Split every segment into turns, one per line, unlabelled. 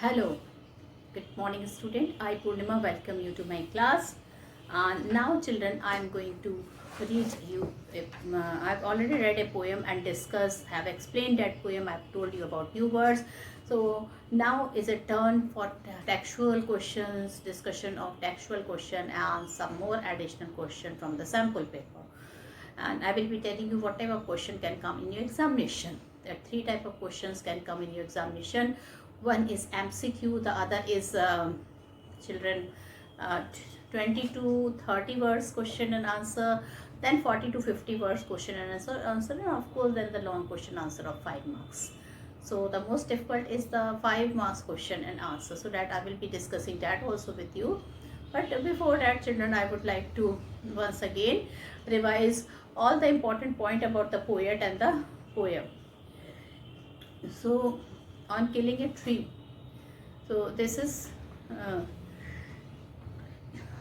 Hello, good morning student. I Purnima welcome you to my class. Now children, I am going to read you. I've already read a poem and discussed, have explained that poem. I've told you about new words. So now is a turn for textual questions, discussion of textual question and some more additional question from the sample paper. And I will be telling you what type of question can come in your examination. There are three type of questions can come in your examination. One is MCQ, the other is children uh, 20 to 30 words question and answer, then 40 to 50 words question and answer, and of course then the long question answer of 5 marks. So the most difficult is the 5 marks question and answer, so that I will be discussing that also with you. But before that children, I would like to once again revise all the important point about the poet and the poem. So on killing a tree, so this is uh,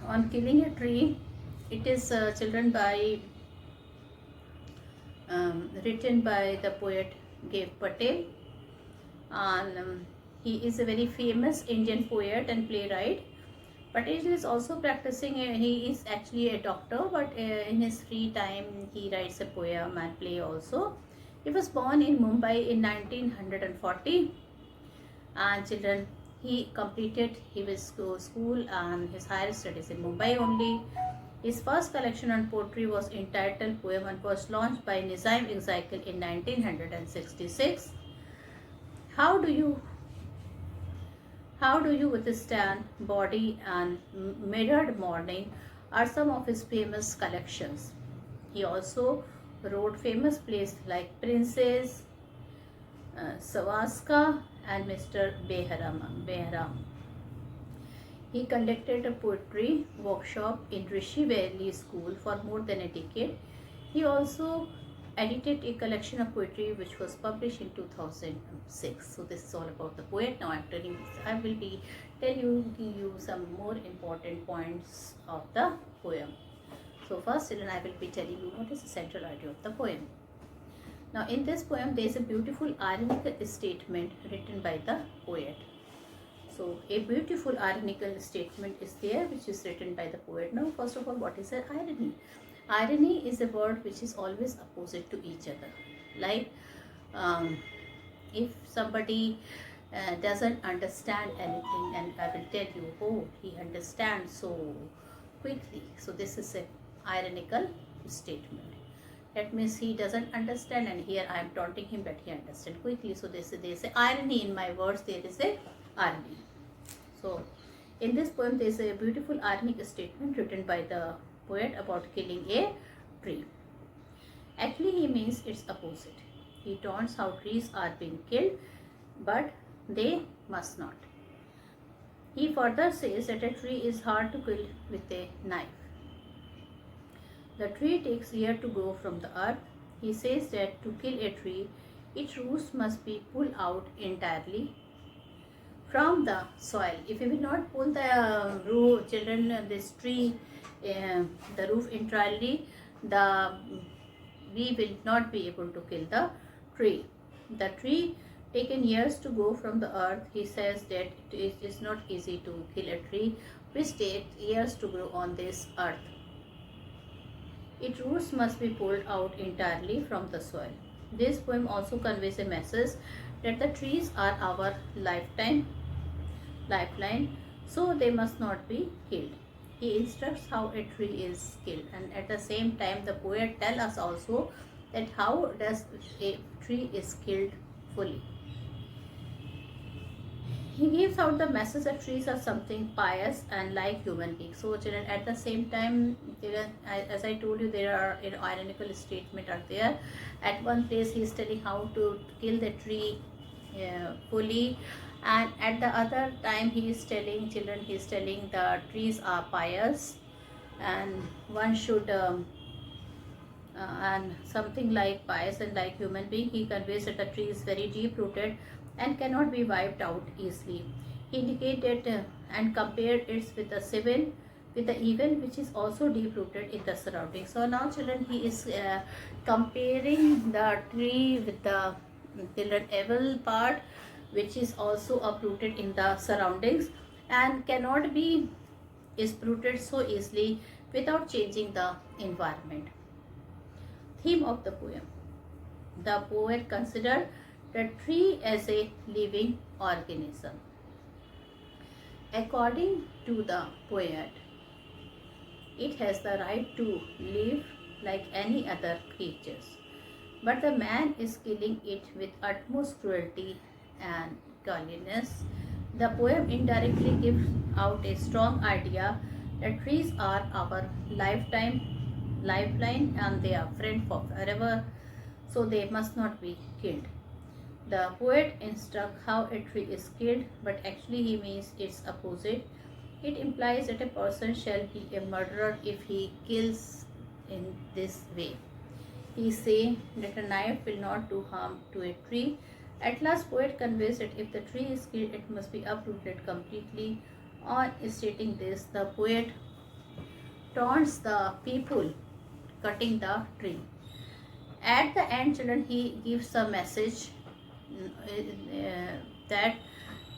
on killing a tree. It is children by written by the poet Dev Patel, and he is a very famous Indian poet and playwright. But he is also practicing. He is actually a doctor, but in his free time he writes a poem and play also. He was born in Mumbai in 1940, and children, he completed his school and his higher studies in Mumbai only. His first collection on poetry was entitled Poem and was launched by Nizam Iqbal in 1966. How do you how do you withstand body and mirrored morning are some of his famous collections. He also wrote famous plays like Princess, Savaska and Mr. Behram. He conducted a poetry workshop in Rishi Valley School for more than a decade. He also edited a collection of poetry which was published in 2006. So this is all about the poet. Now I will be telling you some more important points of the poem. So first children, I will be telling you what is the central idea of the poem. Now in this poem there is a beautiful ironical statement written by the poet. So a beautiful ironical statement is there which is written by the poet. Now first of all, what is an irony? Irony is a word which is always opposite to each other. Like if somebody doesn't understand anything and I will tell you, oh, he understands so quickly. So this is a ironical statement. That means he doesn't understand, and here I am taunting him that he understands quickly. So there is a irony in my words. There is a irony. So in this poem there is a beautiful ironic statement written by the poet about killing a tree. Actually he means its opposite. He taunts how trees are being killed, but they must not. He further says that a tree is hard to kill with a knife. The tree takes years to grow from the earth. He says that to kill a tree, its roots must be pulled out entirely from the soil. If we will not pull the root, children, this tree, the roof entirely, we will not be able to kill the tree. The tree taken years to grow from the earth. He says that it is not easy to kill a tree which takes years to grow on this earth. Its roots must be pulled out entirely from the soil. This poem also conveys a message that the trees are our lifeline, so they must not be killed. He instructs how a tree is killed, and at the same time the poet tells us also that how does a tree is killed fully. He gives out the message that trees are something pious and like human beings. So children, at the same time, as I told you, there are ironical statement are there. At one place he is telling how to kill the tree fully, and at the other time he is telling children, he is telling the trees are pious and one should and something like pious and like human being. He conveys that the tree is very deep rooted and cannot be wiped out easily. He indicated and compared it with the evil which is also deep rooted in the surroundings. So now children, he is comparing the tree with the children evil part which is also uprooted in the surroundings and cannot be uprooted so easily without changing the environment. Theme of the poem. The poet considered the tree as a living organism. According to the poet, it has the right to live like any other creatures, but the man is killing it with utmost cruelty and godliness. The poem indirectly gives out a strong idea that trees are our lifeline and they are friend for forever, so they must not be killed. The poet instructs how a tree is killed, but actually he means its opposite. It implies that a person shall be a murderer if he kills in this way. He say that a knife will not do harm to a tree. At last, poet conveys that if the tree is killed, it must be uprooted completely. On stating this, the poet taunts the people cutting the tree. At the end, children, he gives a message that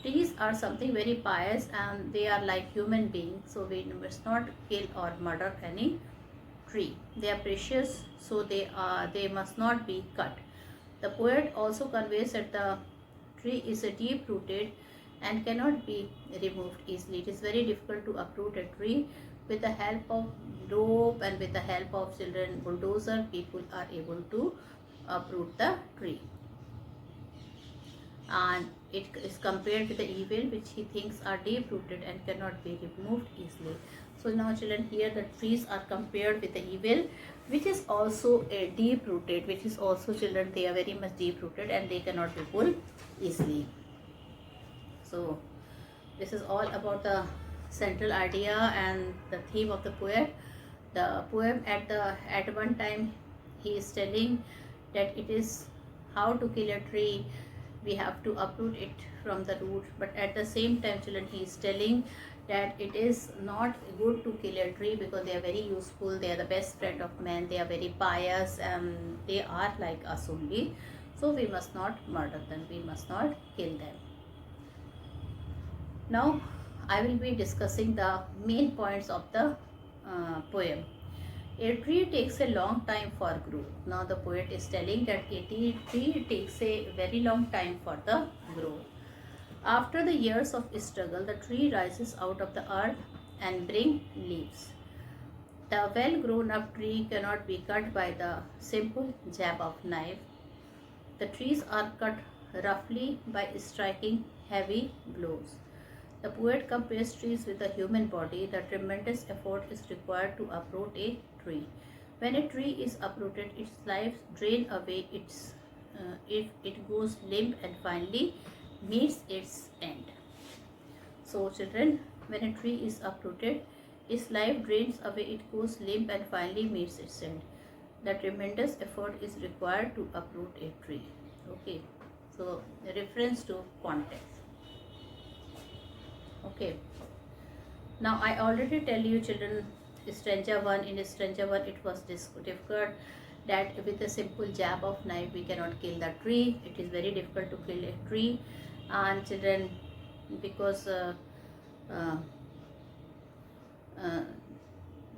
trees are something very pious and they are like human beings, so we must not kill or murder any tree. They are precious, so they must not be cut. The poet also conveys that the tree is deep rooted and cannot be removed easily. It is very difficult to uproot a tree. With the help of rope and with the help of children bulldozer, people are able to uproot the tree. And it is compared with the evil which he thinks are deep rooted and cannot be removed easily. So now children, here the trees are compared with the evil which is also a deep rooted, which is also, children, they are very much deep rooted and they cannot be pulled easily. So this is all about the central idea and the theme of the poet. The poem at one time he is telling that it is how to kill a tree, we have to uproot it from the root, but at the same time, children, he is telling that it is not good to kill a tree because they are very useful, they are the best friend of man, they are very pious and they are like us only, so we must not murder them, we must not kill them. Now I will be discussing the main points of the poem. A tree takes a long time for growth. Now the poet is telling that a tree takes a very long time for the growth. After the years of struggle, the tree rises out of the earth and brings leaves. The well grown up tree cannot be cut by the simple jab of knife. The trees are cut roughly by striking heavy blows. The poet compares trees with the human body. The tremendous effort is required to uproot a tree. When a tree is uprooted, its life drains away. If it goes limp and finally meets its end. So, children, when a tree is uprooted, its life drains away. It goes limp and finally meets its end. The tremendous effort is required to uproot a tree. Okay. So, reference to context. Okay, now I already tell you, children, in stanza 1 it was difficult that with a simple jab of knife we cannot kill the tree. It is very difficult to kill a tree, and children, because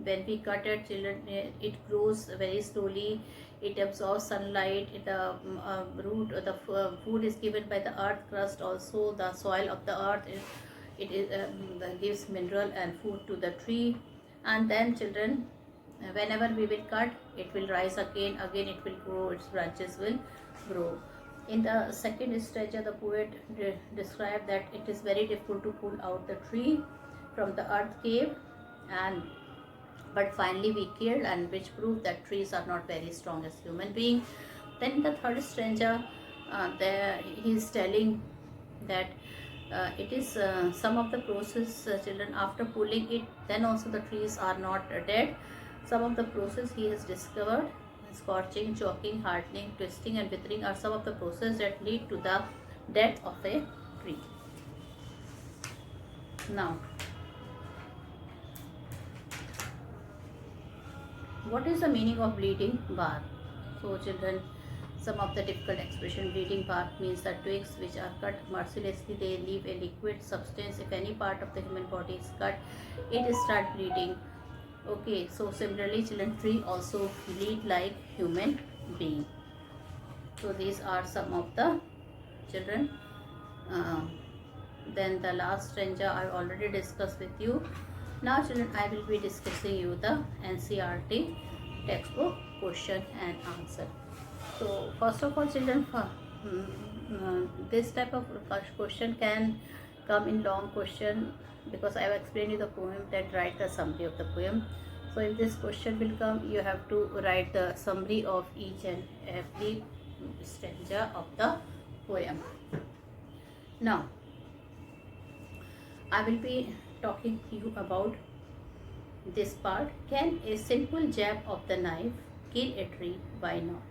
when we cut it, children, it grows very slowly, it absorbs sunlight, the root or the food is given by the earth crust, also the soil of the earth it is gives mineral and food to the tree. And then, children, whenever we will cut, it will rise again it will grow, its branches will grow. In the second stanza, the poet described that it is very difficult to pull out the tree from the earth cave, but finally we killed, and which proved that trees are not very strong as human beings. Then in the third stanza, he is telling that it is some of the process, children, after pulling it, then also the trees are not dead. Some of the process he has discovered, scorching, choking, hardening, twisting and withering are some of the process that lead to the death of a tree. Now, what is the meaning of bleeding bark? So, children, Some of the difficult expression: bleeding bark means the twigs which are cut mercilessly, they leave a liquid substance. If any part of the human body is cut, it start bleeding. Okay, so similarly children, tree also bleed like human being. So these are some of the children. Um, then the last stanza I already discussed with you. Now children, I will be discussing you the NCERT textbook question and answer. So first of all children, this type of question can come in long question, because I have explained you the poem, that write the summary of the poem. So if this question will come, you have to write the summary of each and every stanza of the poem. Now I will be talking to you about this part. Can a simple jab of the knife kill a tree? Why not?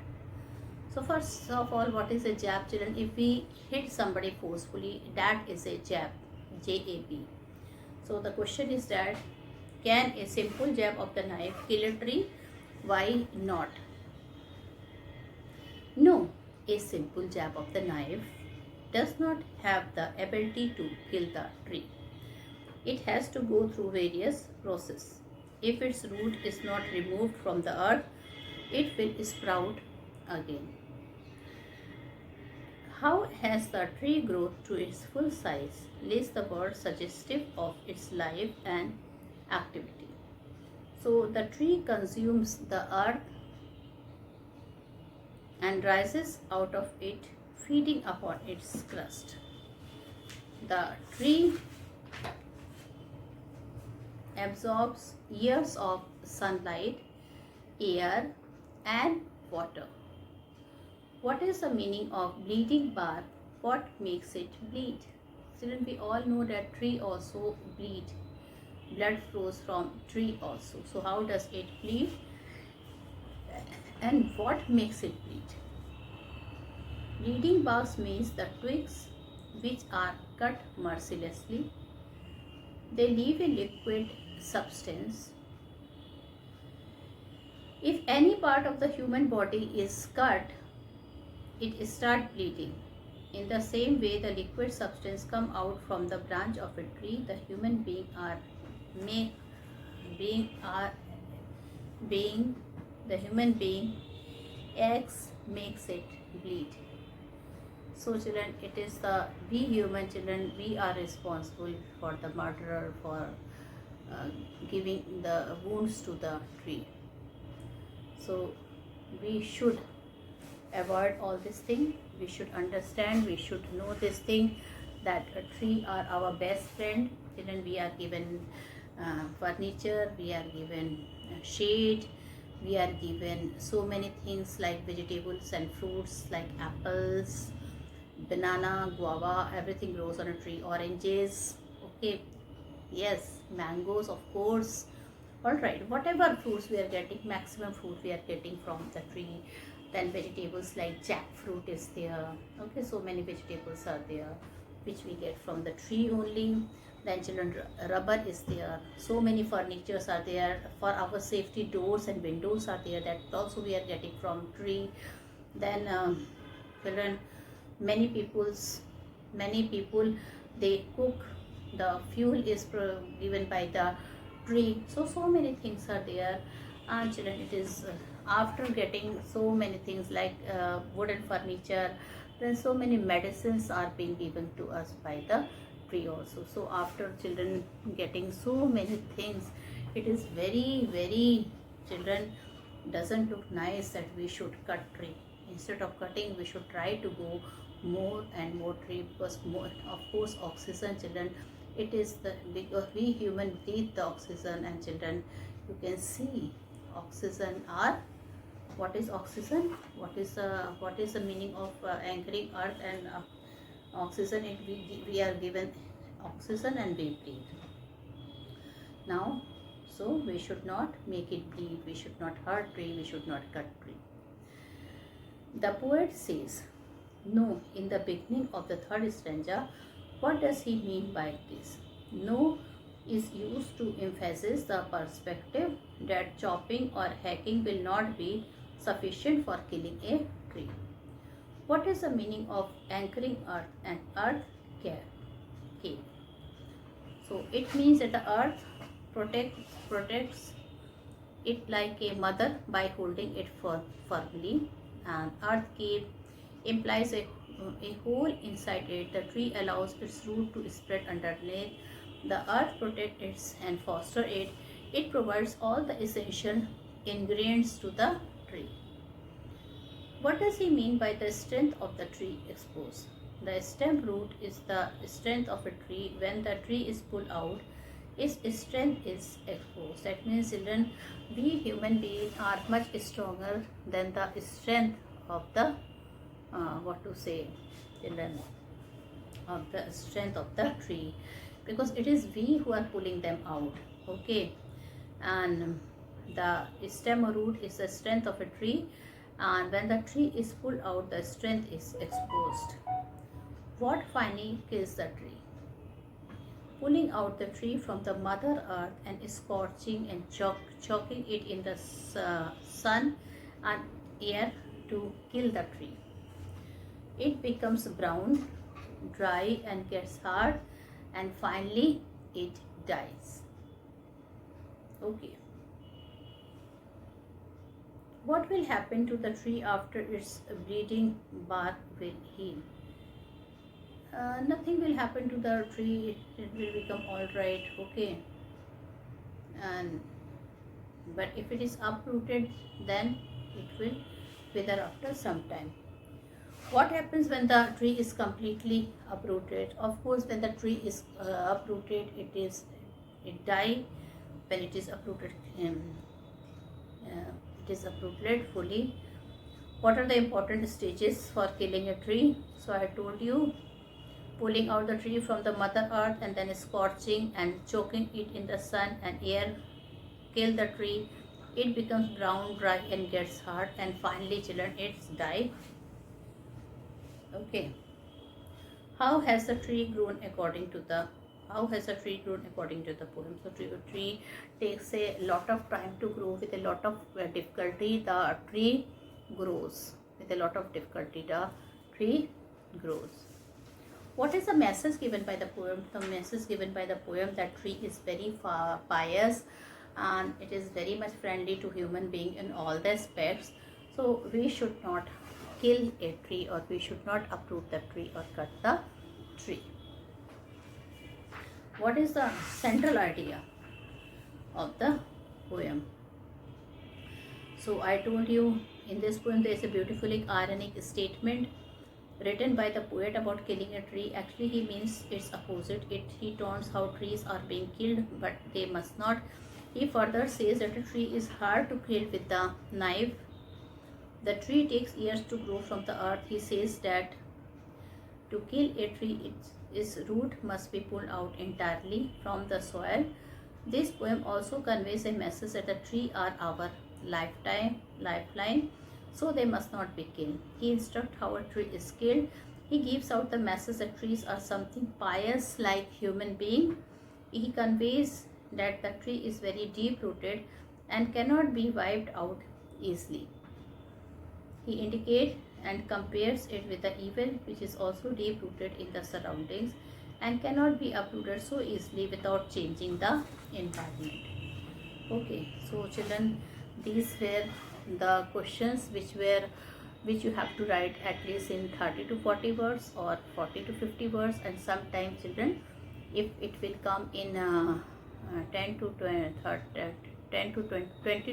So first of all, what is a jab children? If we hit somebody forcefully, that is a jab, J-A-B. So the question is that, can a simple jab of the knife kill a tree? Why not? No, a simple jab of the knife does not have the ability to kill the tree. It has to go through various processes. If its root is not removed from the earth, it will sprout again. How has the tree grown to its full size? Lays the word suggestive of its life and activity. So the tree consumes the earth and rises out of it, feeding upon its crust. The tree absorbs years of sunlight, air, and water. What is the meaning of bleeding bark? What makes it bleed? Children, we all know that tree also bleed. Blood flows from tree also. So how does it bleed? And what makes it bleed? Bleeding barks means the twigs which are cut mercilessly. They leave a liquid substance. If any part of the human body is cut, it starts bleeding. In the same way, the liquid substance come out from the branch of a tree. The human being X makes it bleed. So children, it is we human children, we are responsible for the murderer, for giving the wounds to the tree. So we should avoid all this thing. We should understand, we should know this thing, that a tree are our best friend. Children, we are given furniture, we are given shade, we are given so many things like vegetables and fruits like apples, banana, guava, everything grows on a tree. Oranges, okay, yes, mangoes, of course. All right, whatever fruits we are getting, maximum fruit we are getting from the tree. Then vegetables like jackfruit is there. Okay, so many vegetables are there which we get from the tree only. Then children, rubber is there. So many furnitures are there for our safety. Doors and windows are there, that also we are getting from tree. Then children, many people they cook, the fuel is given by the tree. So many things are there. And children, it is after getting so many things like wooden furniture, then so many medicines are being given to us by the tree also. So after children getting so many things, it is very children, doesn't look nice that we should cut tree. Instead of cutting, we should try to go more and more tree, because more, of course, oxygen children, it is because we human breathe the oxygen. And children, you can see oxygen are, what is oxygen, what is the meaning of anchoring earth and oxygen? We are given oxygen and we breathe. Now, so we should not make it bleed, we should not hurt tree, we should not cut tree. The poet says no in the beginning of the third stanza. What does he mean by this? No is used to emphasize the perspective that chopping or hacking will not be sufficient for killing a tree. What is the meaning of anchoring earth and earth cave? So it means that the earth protects it like a mother by holding it firmly, and earth cave implies a hole inside it. The tree allows its root to spread underneath. The earth protects it and foster it. It provides all the essential ingredients to the tree. What does he mean by the strength of the tree exposed? The stem root is the strength of a tree. When the tree is pulled out, its strength is exposed. That means, children, we human beings are much stronger than the strength of the children, of the strength of the tree, because it is we who are pulling them out. Okay, and the stem or root is the strength of a tree, and when the tree is pulled out, the strength is exposed. What finally kills the tree? Pulling out the tree from the mother earth and scorching and choking it in the sun and air to kill the tree. It becomes brown, dry, and gets hard, and finally it dies. Okay. What will happen to the tree after its bleeding bark will heal? Nothing will happen to the tree. It will become all right. Okay. And but if it is uprooted, then it will wither after some time. What happens when the tree is completely uprooted? Of course, when the tree is uprooted, it die. When it is uprooted, it is uprooted fully. What are the important stages for killing a tree? So I told you, pulling out the tree from the mother earth and then scorching and choking it in the sun and air kill the tree. It becomes brown, dry, and gets hard, and finally, children, it's die. Okay. How has the tree grown according to the poem? So tree takes a lot of time to grow with a lot of difficulty. The tree grows with a lot of difficulty. The tree grows. What is the message given by the poem? The message given by the poem that tree is very pious and it is very much friendly to human being in all the aspects. So we should not kill a tree, or we should not uproot the tree or cut the tree. What is the central idea of the poem? So I told you, in this poem there is a beautifully ironic statement written by the poet about killing a tree. Actually, he means its opposite. He taunts how trees are being killed, but they must not. He further says that a tree is hard to kill with the knife. The tree takes years to grow from the earth. He says that to kill a tree, its root must be pulled out entirely from the soil. This poem also conveys a message that the trees are our lifeline, so they must not be killed. He instructs how a tree is killed. He gives out the message that trees are something pious like human being. He conveys that the tree is very deep rooted and cannot be wiped out easily. He indicates and compares it with the evil, which is also deep rooted in the surroundings and cannot be uprooted so easily without changing the environment. Okay, so children, these were the questions which you have to write at least in 30 to 40 words or 40 to 50 words, and sometimes, children, if it will come in 10 to 20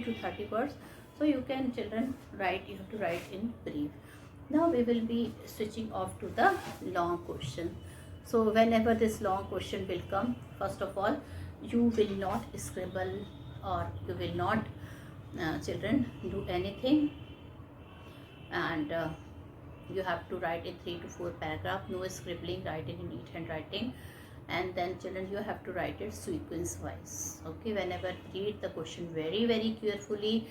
to 30 words, so you can, children, you have to write in brief. Now we will be switching off to the long question. So whenever this long question will come, first of all, you will not scribble, or you will not children, do anything, and you have to write in 3 to 4 paragraphs. No scribbling, writing in neat handwriting, and then, children, you have to write it sequence wise. Okay, whenever read the question very carefully,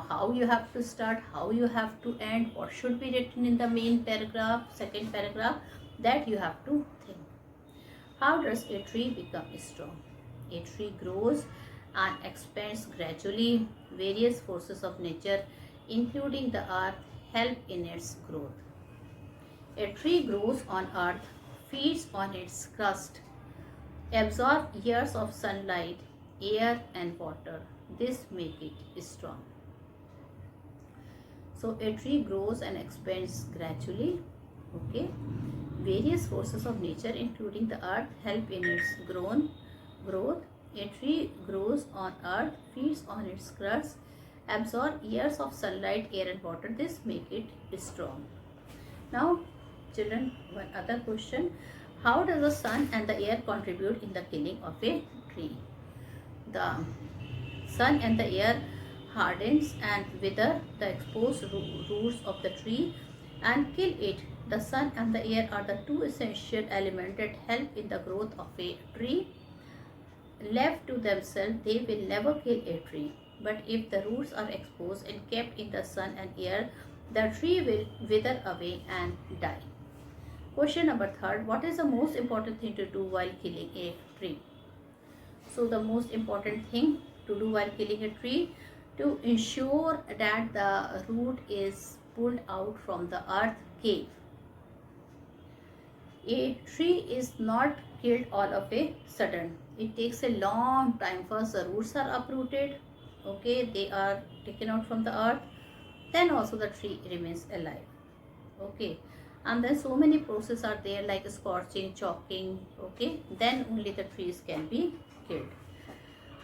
how you have to start, how you have to end, what should be written in the main paragraph, second paragraph, that you have to think. How does a tree become strong? A tree grows and expands gradually. Various forces of nature, including the earth, help in its growth. A tree grows on earth, feeds on its crust, absorbs years of sunlight, air and water. This make it strong. So a tree grows and expands gradually. Okay. Various forces of nature, including the earth, help in its growth. A tree grows on earth, feeds on its crust, absorbs years of sunlight, air and water. This make it strong. Now, children, one other question. How does the sun and the air contribute in the killing of a tree? The sun and the air hardens and wither the exposed roots of the tree and kill it. The sun and the air are the two essential elements that help in the growth of a tree. Left to themselves, they will never kill a tree. But if the roots are exposed and kept in the sun and air, the tree will wither away and die. Question number 3. What is the most important thing to do while killing a tree? So the most important thing to do while killing a tree, to ensure that the root is pulled out from the earth cave. A tree is not killed all of a sudden. It takes a long time. First the roots are uprooted, okay, they are taken out from the earth, then also the tree remains alive, okay, and then so many processes are there like scorching, chopping, okay, then only the trees can be killed.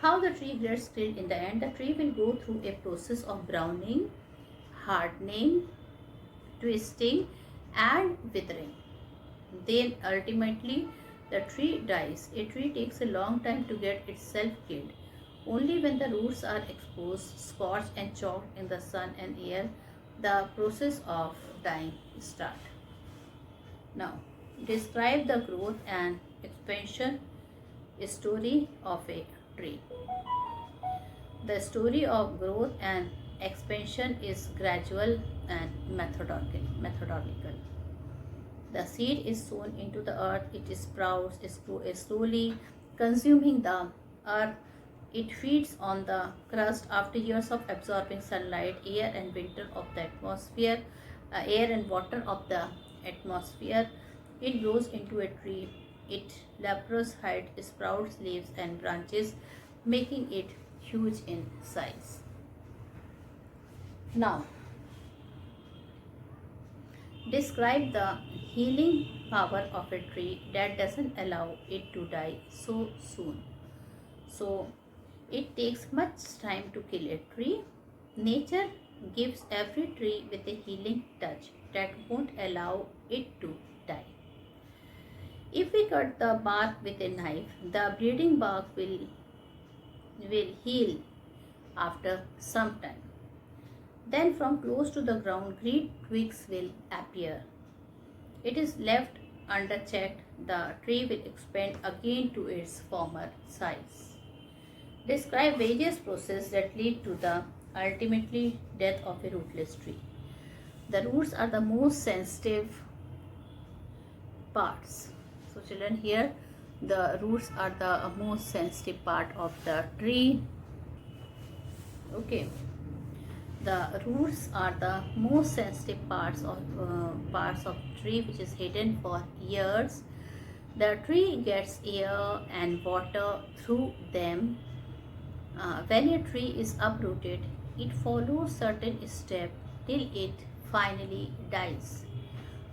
How the tree gets killed in the end? The tree will go through a process of browning, hardening, twisting and withering. Then ultimately the tree dies. A tree takes a long time to get itself killed. Only when the roots are exposed, scorched and chopped in the sun and air, the process of dying starts. Now, describe the growth and expansion story of a tree. The story of growth and expansion is gradual and methodological. The seed is sown into the earth, it sprouts, slowly consuming the earth. It feeds on the crust after years of absorbing sunlight, air and winter of the atmosphere, air and water of the atmosphere. It grows into a tree. It leprous height, sprouts, leaves and branches, making it huge in size. Now, describe the healing power of a tree that doesn't allow it to die so soon. So, it takes much time to kill a tree. Nature gives every tree with a healing touch that won't allow it to die. If we cut the bark with a knife, the bleeding bark will heal after some time. Then from close to the ground, green twigs will appear. It is left unchecked, the tree will expand again to its former size. Describe various processes that lead to the ultimately death of a rootless tree. The roots are the most sensitive parts. So children, here the roots are the most sensitive part of the tree. Okay. The roots are the most sensitive parts of tree, which is hidden for years. The tree gets air and water through them. When a tree is uprooted, it follows certain steps till it finally dies.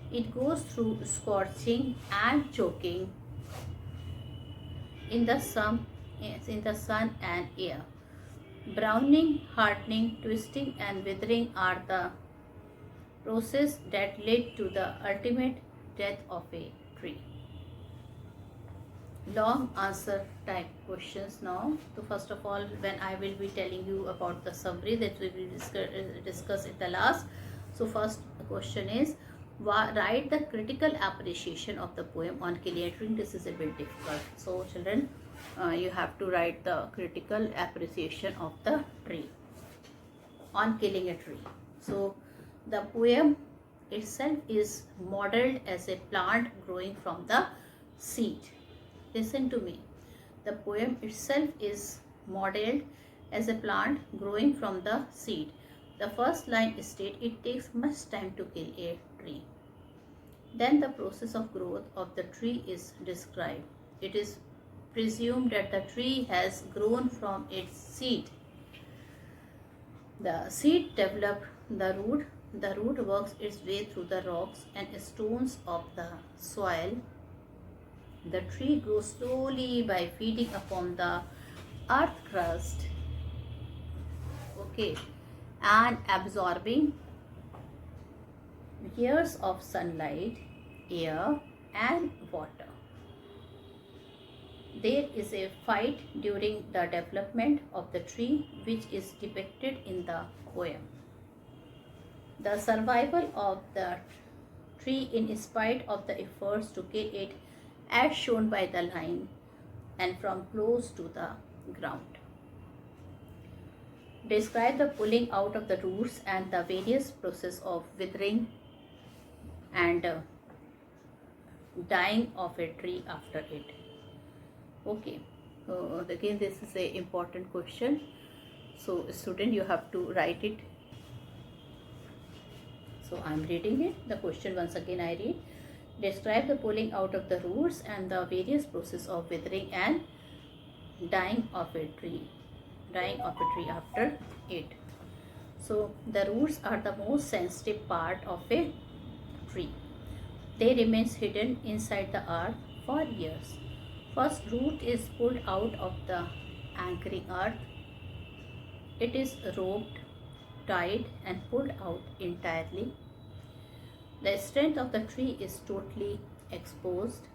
It goes through scorching and choking in the sun and air. Browning, hardening, twisting and withering are the process that led to the ultimate death of a tree. Long answer type questions now. So first of all, when I will be telling you about the summary that we will discuss in the last. So first question is, write the critical appreciation of the poem on killing a tree. This is a bit difficult. So children, you have to write the critical appreciation of the tree on killing a tree. So the poem itself is modeled as a plant growing from the seed. Listen to me. The poem itself is modeled as a plant growing from the seed. The first line states, it takes much time to kill a tree. Then the process of growth of the tree is described. It is presumed that the tree has grown from its seed. The seed develops the root. The root works its way through the rocks and stones of the soil. The tree grows slowly by feeding upon the earth crust, okay, and absorbing years of sunlight, air, and water. There is a fight during the development of the tree, which is depicted in the poem. The survival of the tree in spite of the efforts to kill it, as shown by the line, and from close to the ground. Describe the pulling out of the roots and the various process of withering and dying of a tree after it. Okay, so again this is a important question. So student, you have to write it. So I am reading it. The question once again I read. Describe the pulling out of the roots and the various process of withering and dying of a tree after it. So the roots are the most sensitive part of a tree. They remain hidden inside the earth for years. First root is pulled out of the anchoring earth. It is roped, tied and pulled out entirely. The strength of the tree is totally exposed.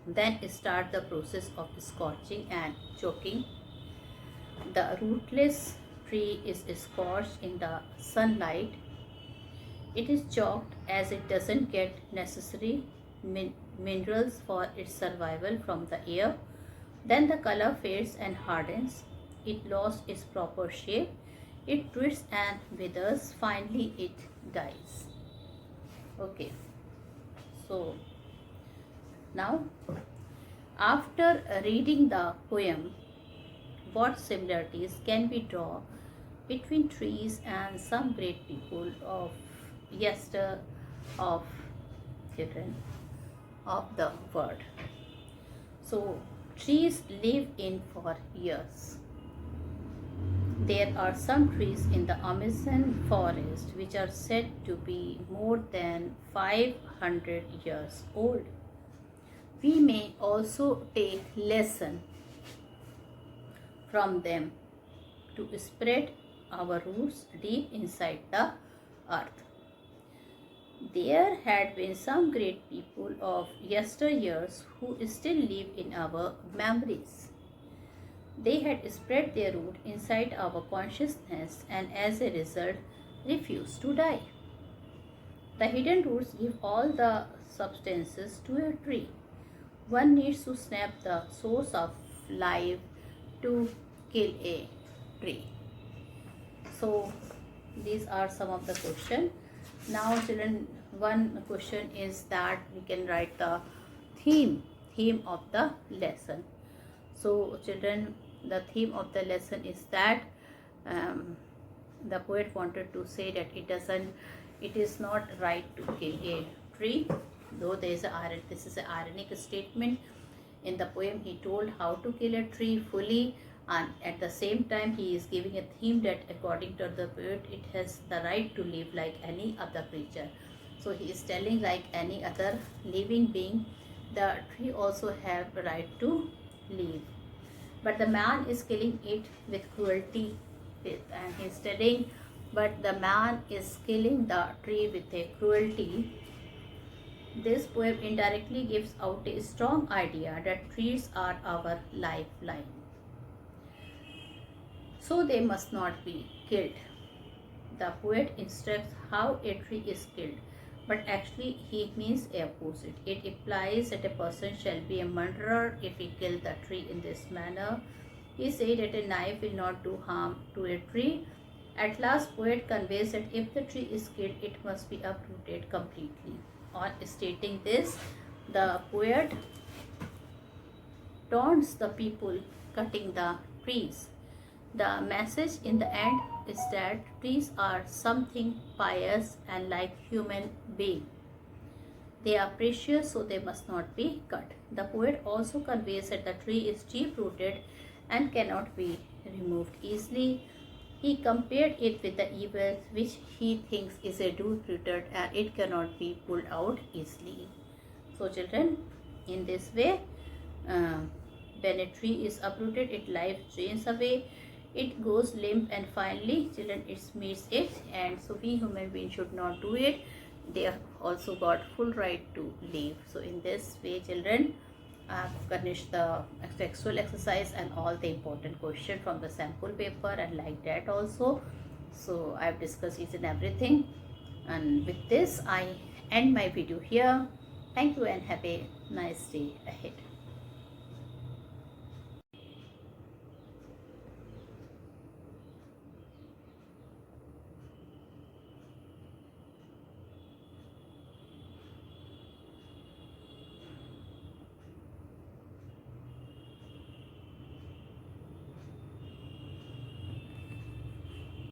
Then start the process of scorching and choking. The rootless tree is scorched in the sunlight. It is choked as it doesn't get necessary minerals for its survival from the air. Then the color fades and hardens. It lost its proper shape. It twists and withers. Finally, it dies. Okay. So now, after reading the poem, what similarities can we draw between trees and some great people of of children of the world? So trees live in for years. There are some trees in the Amazon forest which are said to be more than 500 years old. We may also take lesson from them to spread our roots deep inside the earth. There had been some great people of yesteryears who still live in our memories. They had spread their root inside our consciousness and as a result refused to die. The hidden roots give all the substances to a tree. One needs to snap the source of life to kill a tree. So these are some of the questions. Now children, one question is that we can write the theme of the lesson. So children, the theme of the lesson is that the poet wanted to say that it is not right to kill a tree, though this is an ironic statement. In the poem he told how to kill a tree fully, and at the same time he is giving a theme that according to the poet it has the right to live like any other creature. So he is telling like any other living being, the tree also have the right to live. But the man is killing it with cruelty, and he is telling, but the man is killing the tree with a cruelty. This poem indirectly gives out a strong idea that trees are our lifeline. So they must not be killed. The poet instructs how a tree is killed, but actually he means the opposite. It implies that a person shall be a murderer if he kill the tree in this manner. He said that a knife will not do harm to a tree. At last, poet conveys that if the tree is killed, it must be uprooted completely. On stating this, the poet taunts the people cutting the trees. The message in the end is that trees are something pious and like human being. They are precious, so they must not be cut. The poet also conveys that the tree is deep rooted and cannot be removed easily. He compared it with the evil which he thinks is a deep rooted and it cannot be pulled out easily. So, children, in this way, uh, when a tree is uprooted, its life drains away, it goes limp, and finally, children, it meets it. And so, we human beings should not do it. They have also got full right to live. So, in this way, children, I've finished the textual exercise and all the important question from the sample paper and like that also. So I've discussed each and everything, and with this I end my video here. Thank you and have a nice day ahead.